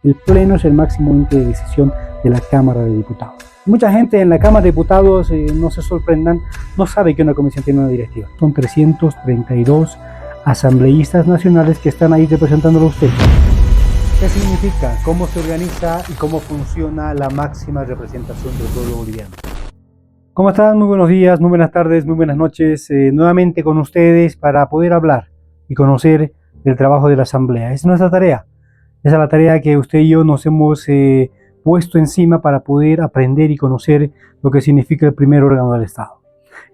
El Pleno es el máximo ente de decisión de la Cámara de Diputados. Mucha gente en la Cámara de Diputados, no se sorprendan, no sabe que una comisión tiene una directiva. Son 332 asambleístas nacionales que están ahí representándolo a usted. ¿Qué significa? ¿Cómo se organiza y cómo funciona la máxima representación del pueblo boliviano? ¿Cómo están? Muy buenos días, muy buenas tardes, muy buenas noches. Nuevamente con ustedes para poder hablar y conocer el trabajo de la Asamblea. Es nuestra tarea. Esa es la tarea que usted y yo nos hemos puesto encima para poder aprender y conocer lo que significa el primer órgano del Estado.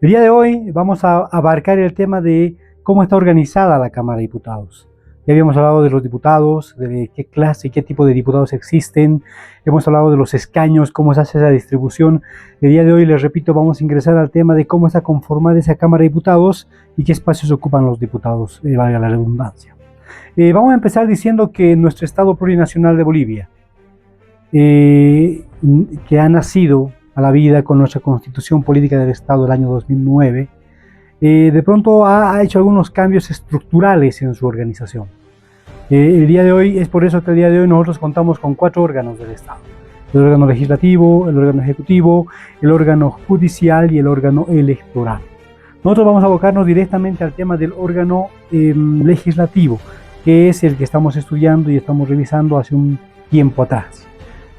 El día de hoy vamos a abarcar el tema de cómo está organizada la Cámara de Diputados. Ya habíamos hablado de los diputados, de qué clase y qué tipo de diputados existen. Hemos hablado de los escaños, cómo se hace esa distribución. El día de hoy, les repito, vamos a ingresar al tema de cómo está conformada esa Cámara de Diputados y qué espacios ocupan los diputados, valga la redundancia. Vamos a empezar diciendo que nuestro Estado plurinacional de Bolivia, que ha nacido a la vida con nuestra Constitución Política del Estado del año 2009, de pronto ha hecho algunos cambios estructurales en su organización. El día de hoy, es por eso que el día de hoy nosotros contamos con 4 órganos del Estado: el órgano legislativo, el órgano ejecutivo, el órgano judicial y el órgano electoral. Nosotros vamos a abocarnos directamente al tema del órgano legislativo, que es el que estamos estudiando y estamos revisando hace un tiempo atrás.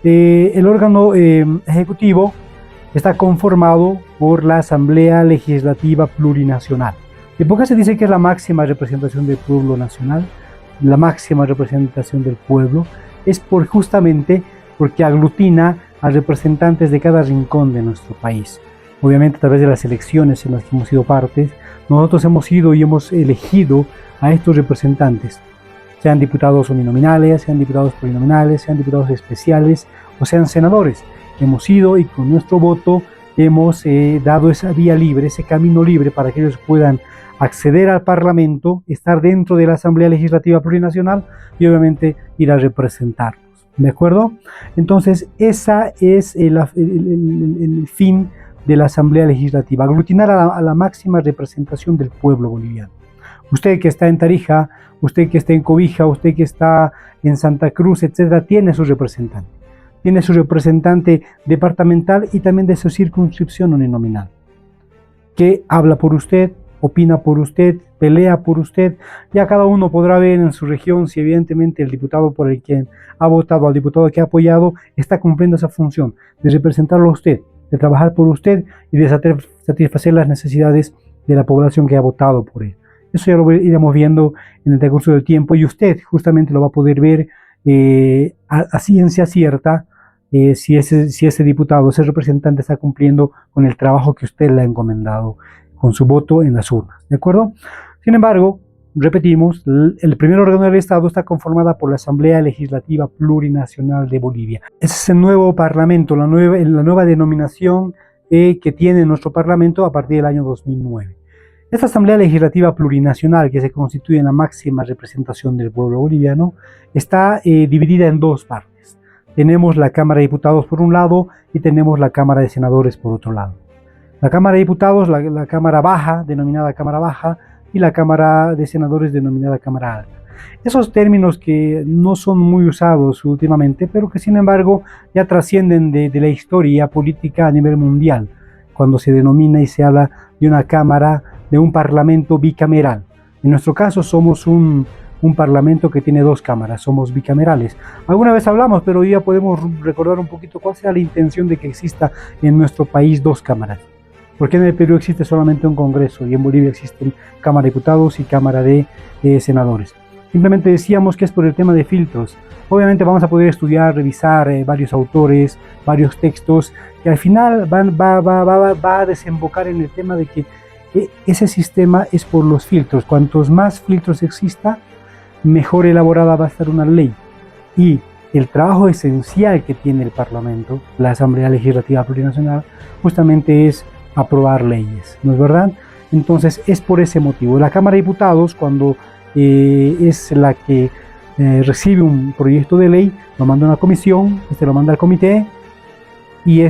El órgano ejecutivo está conformado por la Asamblea Legislativa Plurinacional. En pocas se dice que es la máxima representación del pueblo nacional, la máxima representación del pueblo, es justamente porque aglutina a representantes de cada rincón de nuestro país. Obviamente, a través de las elecciones en las que hemos sido partes, nosotros hemos ido y hemos elegido a estos representantes, sean diputados uninominales, sean diputados plurinominales, sean diputados especiales o sean senadores. Hemos ido y con nuestro voto hemos dado esa vía libre, ese camino libre para que ellos puedan acceder al Parlamento, estar dentro de la Asamblea Legislativa Plurinacional y obviamente ir a representarnos. ¿De acuerdo? Entonces, ese es el fin de la Asamblea Legislativa, aglutinar a la máxima representación del pueblo boliviano. Usted que está en Tarija, usted que está en Cobija, usted que está en Santa Cruz, etcétera, tiene su representante. Tiene su representante departamental y también de su circunscripción uninominal, que habla por usted, opina por usted, pelea por usted. Ya cada uno podrá ver en su región si evidentemente el diputado por el que ha votado, al diputado que ha apoyado, está cumpliendo esa función de representarlo a usted, de trabajar por usted y de satisfacer las necesidades de la población que ha votado por él. Eso ya lo iremos viendo en el decurso del tiempo y usted justamente lo va a poder ver a ciencia cierta si ese diputado, ese representante está cumpliendo con el trabajo que usted le ha encomendado con su voto en las urnas. ¿De acuerdo? Sin embargo, repetimos, el primer órgano del Estado está conformada por la Asamblea Legislativa Plurinacional de Bolivia. Ese es el nuevo Parlamento, la nueva denominación que tiene nuestro Parlamento a partir del año 2009. Esta Asamblea Legislativa Plurinacional, que se constituye en la máxima representación del pueblo boliviano, está dividida en 2 partes. Tenemos la Cámara de Diputados por un lado y tenemos la Cámara de Senadores por otro lado. La Cámara de Diputados, la Cámara Baja, denominada Cámara Baja, y la Cámara de Senadores, denominada Cámara Alta. Esos términos que no son muy usados últimamente, pero que sin embargo ya trascienden de la historia política a nivel mundial, cuando se denomina y se habla de una Cámara, de un Parlamento bicameral. En nuestro caso somos un Parlamento que tiene 2 cámaras, somos bicamerales. Alguna vez hablamos, pero hoy ya podemos recordar un poquito cuál sea la intención de que exista en nuestro país 2 cámaras. ¿Por qué en el Perú existe solamente un Congreso y en Bolivia existen Cámara de Diputados y Cámara de Senadores? Simplemente decíamos que es por el tema de filtros. Obviamente vamos a poder estudiar, revisar varios autores, varios textos, que al final va a desembocar en el tema de que ese sistema es por los filtros. Cuantos más filtros exista, mejor elaborada va a estar una ley. Y el trabajo esencial que tiene el Parlamento, la Asamblea Legislativa Plurinacional, justamente es aprobar leyes, ¿no es verdad? Entonces es por ese motivo. La Cámara de Diputados, cuando es la que recibe un proyecto de ley, lo manda a una comisión, lo manda al comité y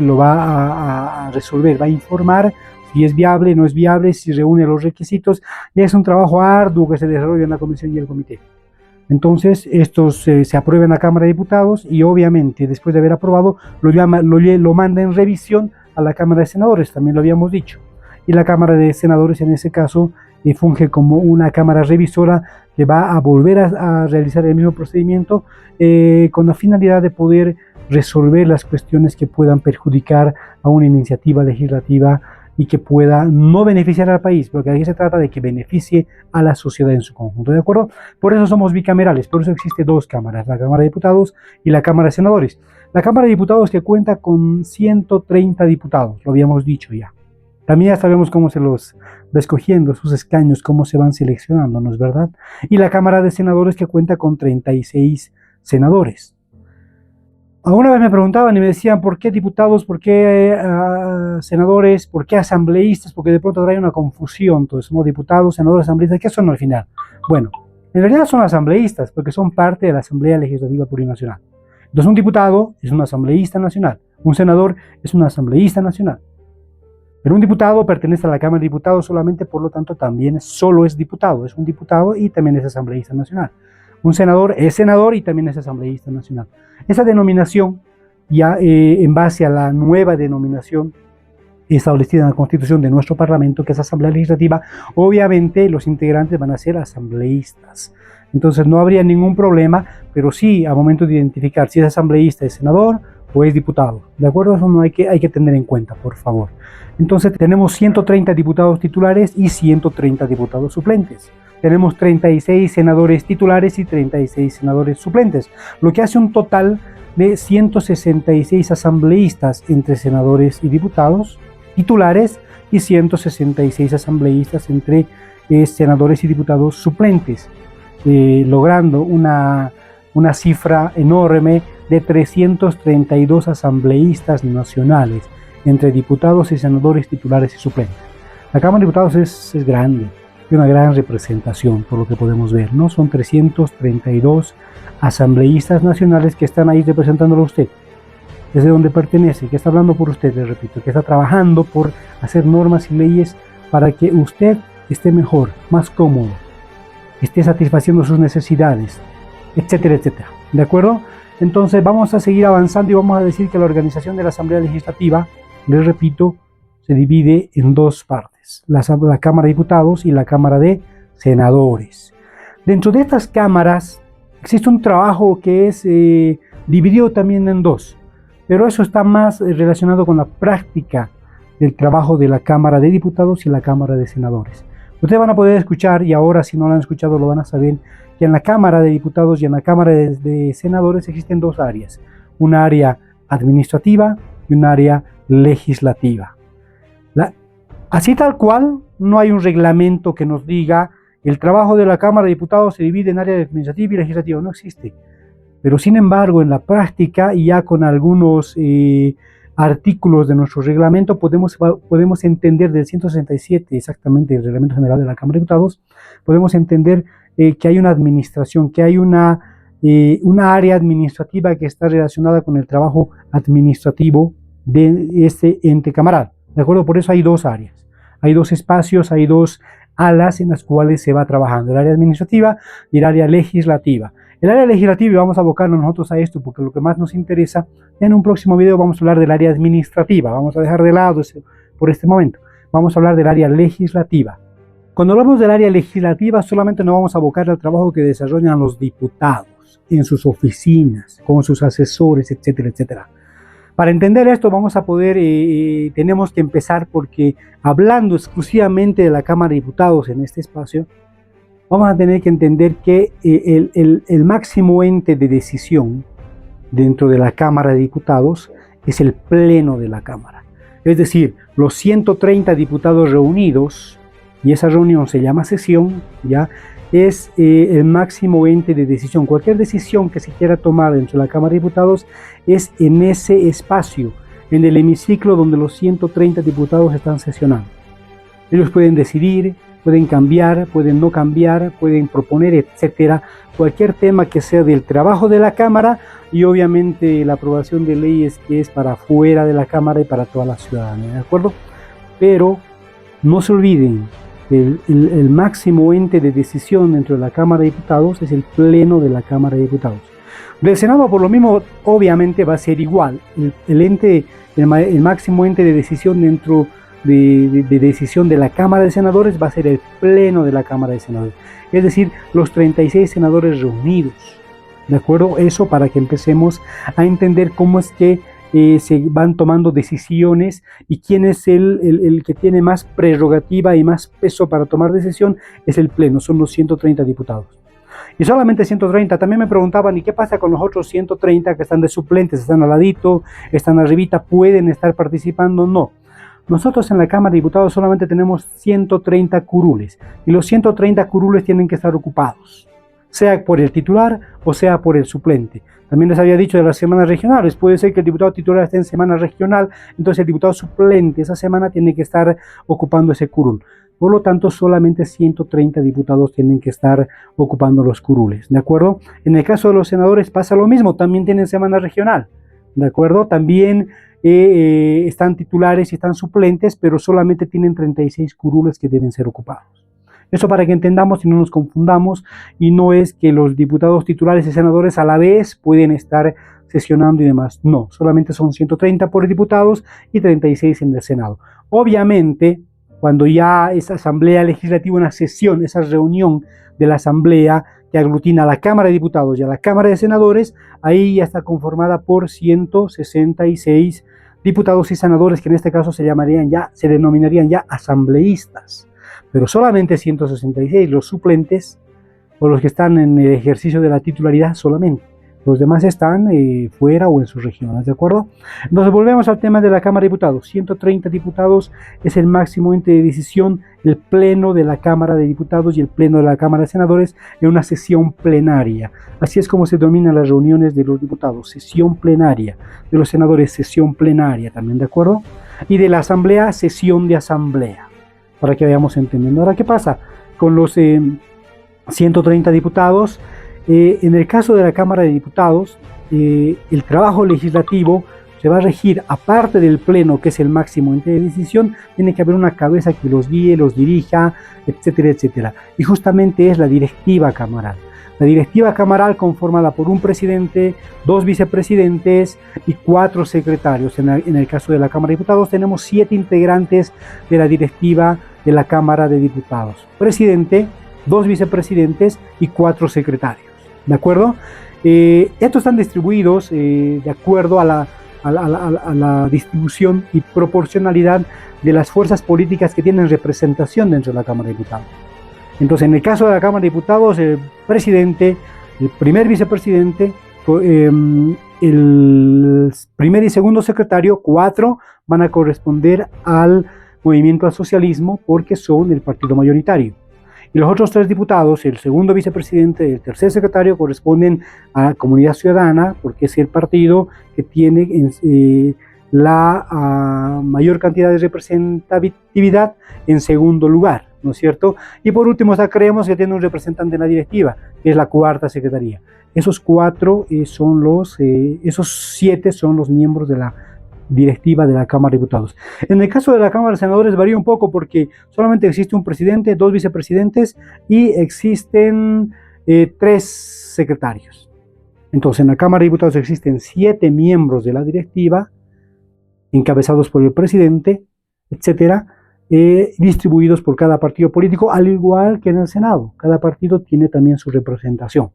lo va a resolver, va a informar si es viable, no es viable, si reúne los requisitos. Y es un trabajo arduo que se desarrolla en la comisión y el comité. Entonces, estos se aprueban en la Cámara de Diputados y obviamente después de haber aprobado lo manda en revisión a la Cámara de Senadores, también lo habíamos dicho. Y la Cámara de Senadores en ese caso funge como una cámara revisora que va a volver a realizar el mismo procedimiento con la finalidad de poder resolver las cuestiones que puedan perjudicar a una iniciativa legislativa y que pueda no beneficiar al país, porque aquí se trata de que beneficie a la sociedad en su conjunto, ¿de acuerdo? Por eso somos bicamerales, por eso existe dos cámaras, la Cámara de Diputados y la Cámara de Senadores. La Cámara de Diputados que cuenta con 130 diputados, lo habíamos dicho ya. También ya sabemos cómo se los va escogiendo, sus escaños, cómo se van seleccionando, ¿no es verdad? Y la Cámara de Senadores que cuenta con 36 senadores. Alguna vez me preguntaban y me decían, ¿por qué diputados, por qué senadores, por qué asambleístas? Porque de pronto trae una confusión. Entonces, somos diputados, senadores, asambleístas. ¿Qué son al final? Bueno, en realidad son asambleístas porque son parte de la Asamblea Legislativa Plurinacional. Entonces, un diputado es un asambleísta nacional. Un senador es un asambleísta nacional. Pero un diputado pertenece a la Cámara de Diputados solamente, por lo tanto, también solo es diputado. Es un diputado y también es asambleísta nacional. Un senador es senador y también es asambleísta nacional. Esa denominación, ya en base a la nueva denominación establecida en la Constitución de nuestro Parlamento, que es Asamblea Legislativa, obviamente los integrantes van a ser asambleístas. Entonces no habría ningún problema, pero sí a momento de identificar si es asambleísta, es senador o es diputado. ¿De acuerdo? Eso no hay que tener en cuenta, por favor. Entonces tenemos 130 diputados titulares y 130 diputados suplentes. Tenemos 36 senadores titulares y 36 senadores suplentes, lo que hace un total de 166 asambleístas entre senadores y diputados titulares y 166 asambleístas entre senadores y diputados suplentes, logrando una cifra enorme de 332 asambleístas nacionales entre diputados y senadores titulares y suplentes. La Cámara de Diputados es grande y una gran representación, por lo que podemos ver, ¿no? Son 332 asambleístas nacionales que están ahí representándolo a usted, desde donde pertenece, que está hablando por usted, les repito, que está trabajando por hacer normas y leyes para que usted esté mejor, más cómodo, esté satisfaciendo sus necesidades, etcétera, etcétera. ¿De acuerdo? Entonces vamos a seguir avanzando y vamos a decir que la organización de la Asamblea Legislativa, les repito, se divide en dos partes, la Cámara de Diputados y la Cámara de Senadores. Dentro de estas cámaras existe un trabajo que es dividido también en dos, pero eso está más relacionado con la práctica del trabajo de la Cámara de Diputados y la Cámara de Senadores. Ustedes van a poder escuchar, y ahora si no lo han escuchado lo van a saber, que en la Cámara de Diputados y en la Cámara de Senadores existen dos áreas, un área administrativa y un área legislativa. Así tal cual, no hay un reglamento que nos diga el trabajo de la Cámara de Diputados se divide en área administrativa y legislativa, no existe. Pero sin embargo, en la práctica y ya con algunos artículos de nuestro reglamento podemos entender del 167 exactamente del Reglamento General de la Cámara de Diputados, podemos entender que hay una administración, que hay una área administrativa que está relacionada con el trabajo administrativo de este ente camaral. ¿De acuerdo? Por eso hay dos áreas, hay dos espacios, hay dos alas en las cuales se va trabajando, el área administrativa y el área legislativa. El área legislativa, y vamos a abocarnos nosotros a esto porque lo que más nos interesa, en un próximo video vamos a hablar del área administrativa, vamos a dejar de lado por este momento, vamos a hablar del área legislativa. Cuando hablamos del área legislativa solamente nos vamos a abocar al trabajo que desarrollan los diputados en sus oficinas, con sus asesores, etcétera, etcétera. Para entender esto tenemos que empezar porque hablando exclusivamente de la Cámara de Diputados en este espacio, vamos a tener que entender que el máximo ente de decisión dentro de la Cámara de Diputados es el Pleno de la Cámara. Es decir, los 130 diputados reunidos, y esa reunión se llama sesión, ¿ya? Es el máximo ente de decisión. Cualquier decisión que se quiera tomar dentro de la Cámara de Diputados es en ese espacio, en el hemiciclo donde los 130 diputados están sesionando. Ellos pueden decidir, pueden cambiar, pueden no cambiar, pueden proponer, etcétera, cualquier tema que sea del trabajo de la Cámara y obviamente la aprobación de leyes que es para fuera de la Cámara y para toda la ciudadanía, ¿de acuerdo? Pero no se olviden el máximo ente de decisión dentro de la Cámara de Diputados es el Pleno de la Cámara de Diputados. Del Senado, por lo mismo, obviamente va a ser igual. El máximo ente de decisión dentro de decisión de la Cámara de Senadores va a ser el Pleno de la Cámara de Senadores. Es decir, los 36 senadores reunidos. ¿De acuerdo? Eso para que empecemos a entender cómo es que se van tomando decisiones y quién es el que tiene más prerrogativa y más peso para tomar decisión es el Pleno, son los 130 diputados. Y solamente 130, también me preguntaban, ¿y qué pasa con los otros 130 que están de suplentes, están al ladito, están arribita, pueden estar participando? No. Nosotros en la Cámara de Diputados solamente tenemos 130 curules y los 130 curules tienen que estar ocupados, sea por el titular o sea por el suplente. También les había dicho de las semanas regionales, puede ser que el diputado titular esté en semana regional, entonces el diputado suplente esa semana tiene que estar ocupando ese curul. Por lo tanto, solamente 130 diputados tienen que estar ocupando los curules, ¿de acuerdo? En el caso de los senadores pasa lo mismo, también tienen semana regional, ¿de acuerdo? También están titulares y están suplentes, pero solamente tienen 36 curules que deben ser ocupados. Eso para que entendamos y no nos confundamos, y no es que los diputados titulares y senadores a la vez pueden estar sesionando y demás. No, solamente son 130 por diputados y 36 en el Senado. Obviamente, cuando ya esa asamblea legislativa, una sesión, esa reunión de la asamblea que aglutina a la Cámara de Diputados y a la Cámara de Senadores, ahí ya está conformada por 166 diputados y senadores que en este caso se denominarían ya asambleístas. Pero solamente 166, los suplentes o los que están en el ejercicio de la titularidad solamente. Los demás están fuera o en sus regiones, ¿de acuerdo? Entonces volvemos al tema de la Cámara de Diputados. 130 diputados es el máximo ente de decisión, el Pleno de la Cámara de Diputados y el Pleno de la Cámara de Senadores en una sesión plenaria. Así es como se denominan las reuniones de los diputados, sesión plenaria. De los senadores, sesión plenaria también, ¿de acuerdo? Y de la Asamblea, sesión de asamblea. Para que vayamos entendiendo. Ahora, ¿qué pasa con los 130 diputados? En el caso de la Cámara de Diputados, el trabajo legislativo se va a regir, aparte del Pleno, que es el máximo ente de decisión, tiene que haber una cabeza que los guíe, los dirija, etcétera, etcétera. Y justamente es la directiva camaral. La directiva camaral conformada por un presidente, 2 vicepresidentes y 4 secretarios. En el caso de la Cámara de Diputados tenemos 7 integrantes de la directiva de la Cámara de Diputados. Presidente, 2 vicepresidentes y 4 secretarios. ¿De acuerdo? Estos están distribuidos de acuerdo a la distribución y proporcionalidad de las fuerzas políticas que tienen representación dentro de la Cámara de Diputados. Entonces, en el caso de la Cámara de Diputados, el presidente, el primer vicepresidente, el primer y segundo secretario, 4 van a corresponder al Movimiento al Socialismo porque son el partido mayoritario. Y los otros 3 diputados, el segundo vicepresidente y el tercer secretario, corresponden a Comunidad Ciudadana, porque es el partido que tiene la mayor cantidad de representatividad en segundo lugar, ¿no es cierto? Y por último, creemos que tiene un representante en la directiva, que es la 4ª secretaría. Esos 7 son los miembros de la directiva de la Cámara de Diputados. En el caso de la Cámara de Senadores varía un poco porque solamente existe un presidente, 2 vicepresidentes y existen 3 secretarios. Entonces en la Cámara de Diputados existen 7 miembros de la directiva encabezados por el presidente, etcétera, distribuidos por cada partido político, al igual que en el Senado. Cada partido tiene también su representación.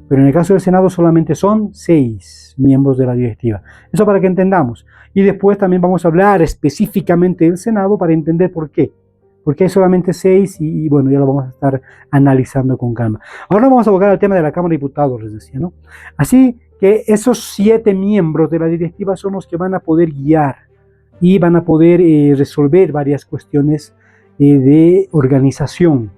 Pero en el caso del Senado solamente son 6 miembros de la directiva. Eso para que entendamos. Y después también vamos a hablar específicamente del Senado para entender por qué. Porque hay solamente 6 y bueno, ya lo vamos a estar analizando con calma. Ahora vamos a abocar al tema de la Cámara de Diputados, les decía, ¿no? Así que esos 7 miembros de la directiva son los que van a poder guiar y van a poder resolver varias cuestiones de organización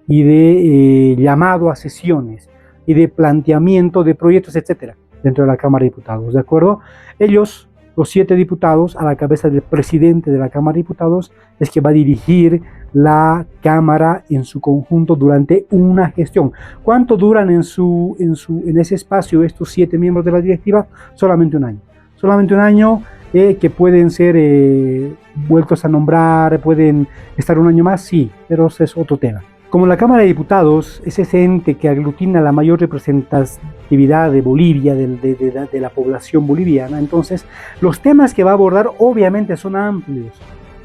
y de llamado a sesiones y de planteamiento de proyectos, etcétera, dentro de la Cámara de Diputados, ¿de acuerdo? Ellos, los 7 diputados, a la cabeza del presidente de la Cámara de Diputados, es que va a dirigir la Cámara en su conjunto durante una gestión. ¿Cuánto duran en ese espacio estos 7 miembros de la directiva? Solamente un año. Solamente un año que pueden ser vueltos a nombrar, pueden estar un año más, sí, pero ese es otro tema. Como la Cámara de Diputados es ese ente que aglutina la mayor representatividad de Bolivia, de la población boliviana, entonces los temas que va a abordar obviamente son amplios.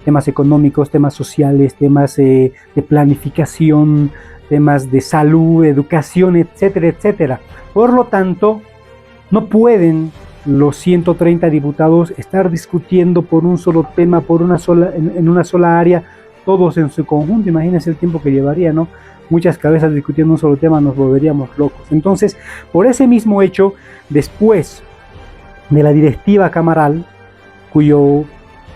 Temas económicos, temas sociales, temas de planificación, temas de salud, educación, etcétera, etcétera. Por lo tanto, no pueden los 130 diputados estar discutiendo por un solo tema, en una sola área, todos en su conjunto. Imagínense el tiempo que llevaría, ¿no? Muchas cabezas discutiendo un solo tema, nos volveríamos locos. Entonces, por ese mismo hecho, después de la directiva camaral,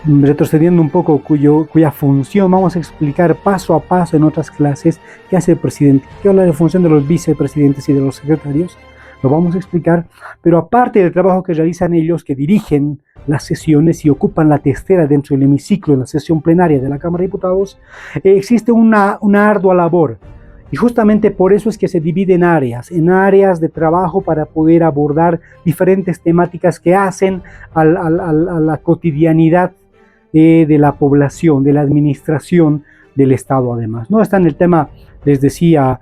retrocediendo un poco, cuya función vamos a explicar paso a paso en otras clases, qué hace el presidente, qué habla de función de los vicepresidentes y de los secretarios, lo vamos a explicar, pero aparte del trabajo que realizan ellos, que dirigen las sesiones y ocupan la testera dentro del hemiciclo en la sesión plenaria de la Cámara de Diputados, existe una ardua labor. Y justamente por eso es que se divide en áreas de trabajo para poder abordar diferentes temáticas que hacen a la cotidianidad de la población, de la administración del Estado además. No está en el tema, les decía,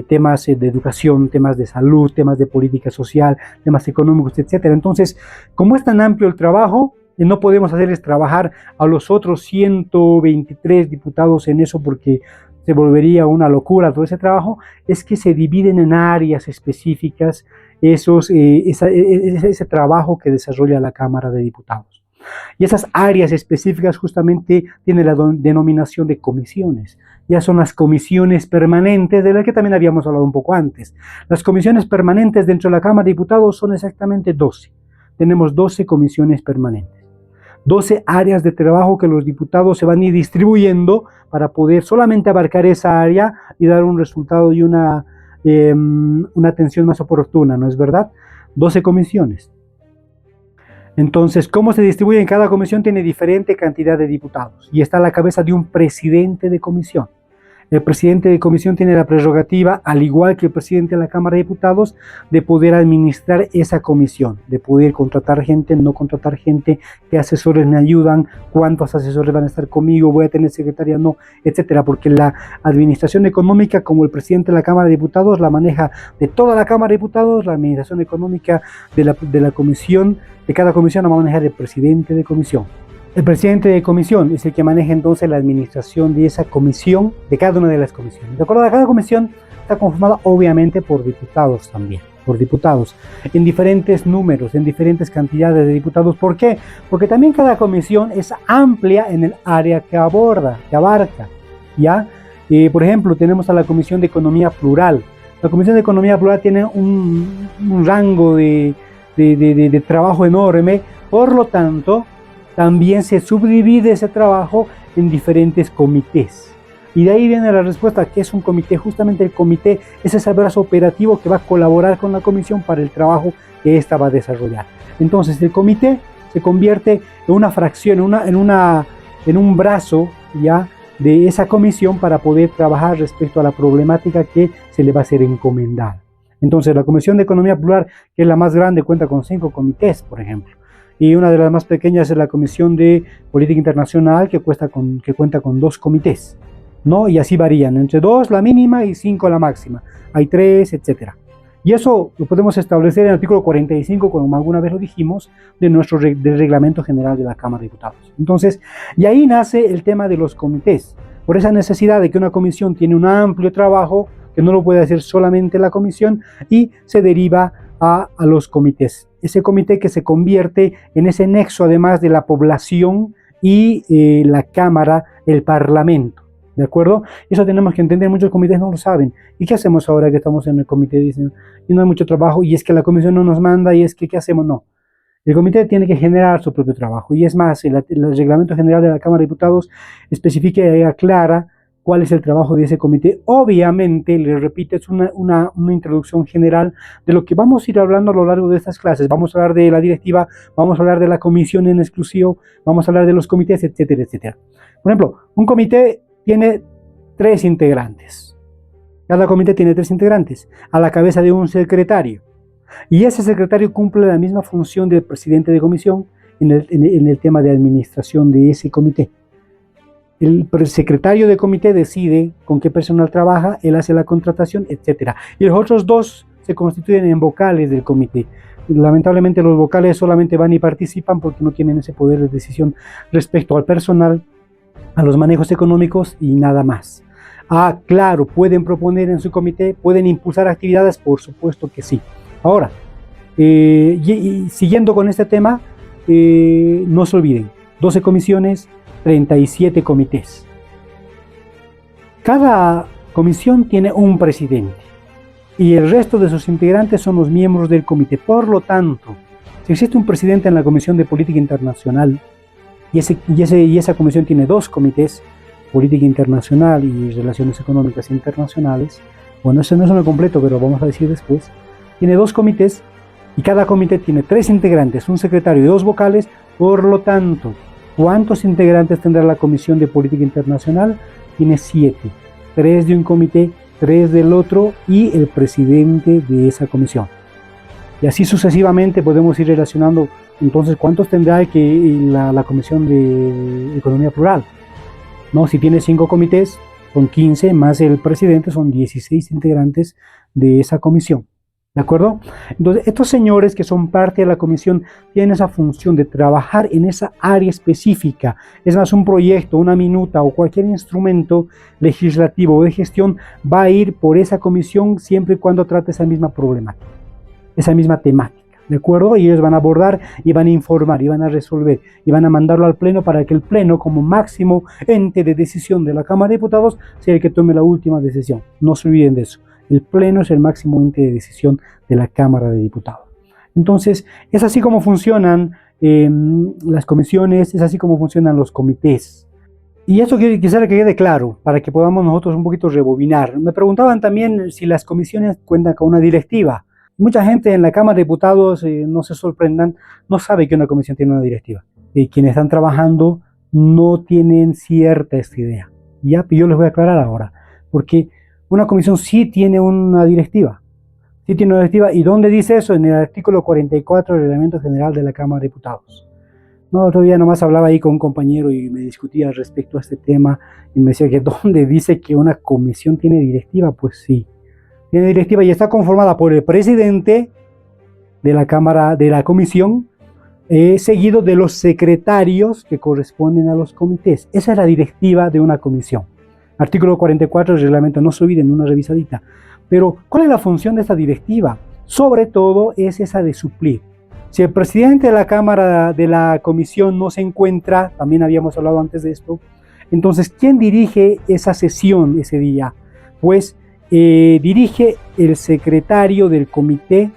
temas de educación, temas de salud, temas de política social, temas económicos, etcétera. Entonces, como es tan amplio el trabajo, no podemos hacerles trabajar a los otros 123 diputados en eso porque se volvería una locura todo ese trabajo. Es que se dividen en áreas específicas ese trabajo que desarrolla la Cámara de Diputados. Y esas áreas específicas justamente tienen la denominación de comisiones. Ya son las comisiones permanentes, de las que también habíamos hablado un poco antes. Las comisiones permanentes dentro de la Cámara de Diputados son exactamente 12. Tenemos 12 comisiones permanentes. 12 áreas de trabajo que los diputados se van a ir distribuyendo para poder solamente abarcar esa área y dar un resultado y una atención más oportuna, ¿no es verdad? 12 comisiones. Entonces, ¿cómo se distribuye en cada comisión? Tiene diferente cantidad de diputados y está a la cabeza de un presidente de comisión. El presidente de comisión tiene la prerrogativa, al igual que el presidente de la Cámara de Diputados, de poder administrar esa comisión, de poder contratar gente, no contratar gente, qué asesores me ayudan, cuántos asesores van a estar conmigo, voy a tener secretaria, no, etcétera, porque la administración económica, como el presidente de la Cámara de Diputados, la maneja de toda la Cámara de Diputados, la administración económica de la comisión, de cada comisión la va a manejar el presidente de comisión. El presidente de comisión es el que maneja entonces la administración de esa comisión, de cada una de las comisiones. De acuerdo, cada comisión está conformada obviamente por diputados también, por diputados, en diferentes números, en diferentes cantidades de diputados. ¿Por qué? Porque también cada comisión es amplia en el área que aborda, que abarca, ¿ya? Por ejemplo, tenemos a la Comisión de Economía Plural. La Comisión de Economía Plural tiene un rango de trabajo enorme, por lo tanto, también se subdivide ese trabajo en diferentes comités. Y de ahí viene la respuesta, ¿qué es un comité? Justamente el comité es ese brazo operativo que va a colaborar con la comisión para el trabajo que ésta va a desarrollar. Entonces el comité se convierte en una fracción, en un brazo ya de esa comisión para poder trabajar respecto a la problemática que se le va a ser encomendada. Entonces la Comisión de Economía Plural, que es la más grande, cuenta con 5 comités, por ejemplo. Y una de las más pequeñas es la Comisión de Política Internacional, que cuenta con 2 comités, ¿no? Y así varían, entre 2 la mínima y 5 la máxima. Hay 3, etcétera. Y eso lo podemos establecer en el artículo 45, como alguna vez lo dijimos, del Reglamento General de la Cámara de Diputados. Entonces, y ahí nace el tema de los comités. Por esa necesidad de que una comisión tiene un amplio trabajo, que no lo puede hacer solamente la comisión, y se deriva a los comités. Ese comité que se convierte en ese nexo además de la población y la Cámara, el Parlamento, ¿de acuerdo? Eso tenemos que entender, muchos comités no lo saben. ¿Y qué hacemos ahora que estamos en el comité? Dicen, y no hay mucho trabajo, y es que la comisión no nos manda, y es que ¿qué hacemos? No. El comité tiene que generar su propio trabajo, y es más, el Reglamento General de la Cámara de Diputados especifica y aclara cuál es el trabajo de ese comité. Obviamente, les repito, es una introducción general de lo que vamos a ir hablando a lo largo de estas clases. Vamos a hablar de la directiva, vamos a hablar de la comisión en exclusivo, vamos a hablar de los comités, etcétera, etcétera. Por ejemplo, un comité tiene 3 integrantes. Cada comité tiene 3 integrantes, a la cabeza de un secretario. Y ese secretario cumple la misma función del presidente de comisión en el tema de administración de ese comité. El secretario de comité decide con qué personal trabaja, él hace la contratación, etc. Y los otros dos se constituyen en vocales del comité. Lamentablemente los vocales solamente van y participan porque no tienen ese poder de decisión respecto al personal, a los manejos económicos y nada más. Ah, claro, pueden proponer en su comité, pueden impulsar actividades, por supuesto que sí. Ahora, y siguiendo con este tema, no se olviden, 12 comisiones, 37 comités. Cada comisión tiene un presidente y el resto de sus integrantes son los miembros del comité. Por lo tanto, si existe un presidente en la Comisión de Política Internacional y esa comisión tiene dos comités, Política Internacional y Relaciones Económicas Internacionales, bueno, eso no es uno completo, pero vamos a decir después, tiene dos comités y cada comité tiene 3 integrantes, un secretario y 2 vocales. Por lo tanto, ¿cuántos integrantes tendrá la Comisión de Política Internacional? Tiene 7, 3 de un comité, 3 del otro y el presidente de esa comisión. Y así sucesivamente podemos ir relacionando, entonces, ¿cuántos tendrá la Comisión de Economía Plural? ¿No? Si tiene 5 comités, son 15, más el presidente, son 16 integrantes de esa comisión. ¿De acuerdo? Entonces, estos señores que son parte de la comisión tienen esa función de trabajar en esa área específica. Es más, un proyecto, una minuta o cualquier instrumento legislativo o de gestión va a ir por esa comisión siempre y cuando trate esa misma problemática, esa misma temática. ¿De acuerdo? Y ellos van a abordar y van a informar y van a resolver y van a mandarlo al pleno para que el pleno, como máximo ente de decisión de la Cámara de Diputados, sea el que tome la última decisión. No se olviden de eso. El pleno es el máximo ente de decisión de la Cámara de Diputados. Entonces, es así como funcionan las comisiones, es así como funcionan los comités. Y eso quisiera que quede claro, para que podamos nosotros un poquito rebobinar. Me preguntaban también si las comisiones cuentan con una directiva. Mucha gente en la Cámara de Diputados, no se sorprendan, no sabe que una comisión tiene una directiva. Quienes están trabajando no tienen cierta esta idea. Ya, yo les voy a aclarar ahora, porque una comisión sí tiene una directiva. Sí tiene una directiva. ¿Y dónde dice eso? En el artículo 44 del Reglamento General de la Cámara de Diputados. No, otro día nomás hablaba ahí con un compañero y me discutía respecto a este tema y me decía que ¿dónde dice que una comisión tiene directiva? Pues sí, tiene directiva y está conformada por el presidente de la Cámara, de la comisión, seguido de los secretarios que corresponden a los comités. Esa es la directiva de una comisión. Artículo 44 del reglamento, no se olviden, una revisadita. Pero, ¿cuál es la función de esta directiva? Sobre todo es esa de suplir. Si el presidente de la Cámara, de la comisión no se encuentra, también habíamos hablado antes de esto, entonces, ¿quién dirige esa sesión ese día? Pues dirige el secretario del comité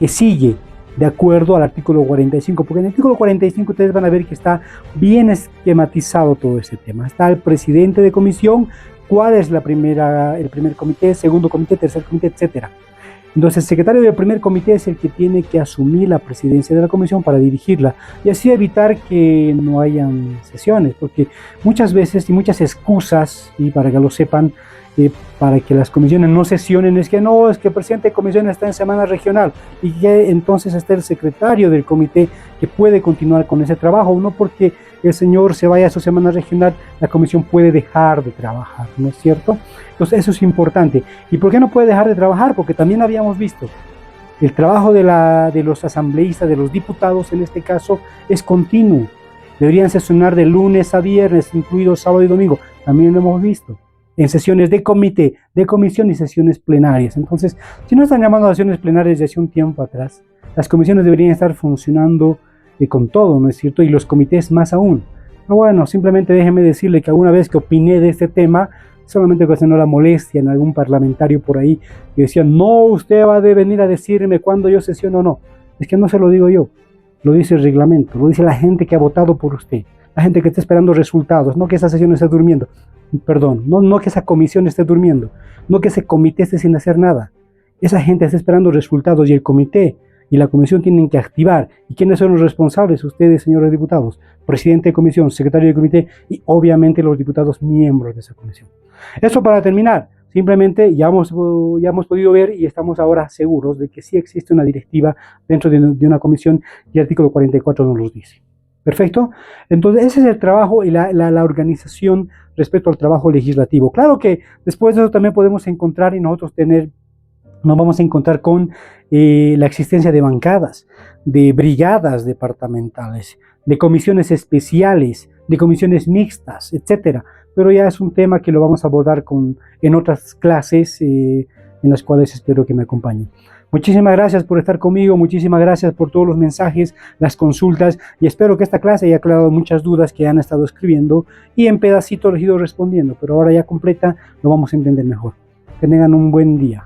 que sigue, de acuerdo al artículo 45, porque en el artículo 45 ustedes van a ver que está bien esquematizado todo ese tema. Está el presidente de comisión, cuál es el primer comité, segundo comité, tercer comité, etc. Entonces el secretario del primer comité es el que tiene que asumir la presidencia de la comisión para dirigirla y así evitar que no hayan sesiones, porque muchas veces y muchas excusas, y para que lo sepan, para que las comisiones no sesionen, es que no, es que el presidente de comisión está en semana regional y que entonces está el secretario del comité que puede continuar con ese trabajo, no porque el señor se vaya a su semana regional, la comisión puede dejar de trabajar, ¿no es cierto? Entonces eso es importante. ¿Y por qué no puede dejar de trabajar? Porque también habíamos visto, el trabajo de los asambleístas, de los diputados en este caso, es continuo. Deberían sesionar de lunes a viernes, incluido sábado y domingo, también lo hemos visto. En sesiones de comité, de comisión y sesiones plenarias. Entonces, si no están llamando a sesiones plenarias de hace un tiempo atrás, las comisiones deberían estar funcionando con todo, ¿no es cierto? Y los comités más aún. Pero bueno, simplemente déjeme decirle que alguna vez que opiné de este tema, solamente ocasionó la molestia en algún parlamentario por ahí, que decía, no, usted va a venir a decirme cuándo yo sesiono o no. Es que no se lo digo yo, lo dice el reglamento, lo dice la gente que ha votado por usted, la gente que está esperando resultados, no que esa sesión esté durmiendo. Perdón, no que esa comisión esté durmiendo, no que ese comité esté sin hacer nada. Esa gente está esperando resultados y el comité y la comisión tienen que activar. ¿Y quiénes son los responsables? Ustedes, señores diputados, presidente de comisión, secretario de comité y obviamente los diputados miembros de esa comisión. Eso para terminar. Simplemente ya hemos podido ver y estamos ahora seguros de que sí existe una directiva dentro de una comisión y el artículo 44 nos lo dice. Perfecto. Entonces, ese es el trabajo y la organización respecto al trabajo legislativo. Claro que después de eso también podemos encontrar y nosotros nos vamos a encontrar con la existencia de bancadas, de brigadas departamentales, de comisiones especiales, de comisiones mixtas, etcétera. Pero ya es un tema que lo vamos a abordar en otras clases en las cuales espero que me acompañen. Muchísimas gracias por estar conmigo, muchísimas gracias por todos los mensajes, las consultas, y espero que esta clase haya aclarado muchas dudas que han estado escribiendo y en pedacitos les he ido respondiendo, pero ahora ya completa lo vamos a entender mejor. Que tengan un buen día.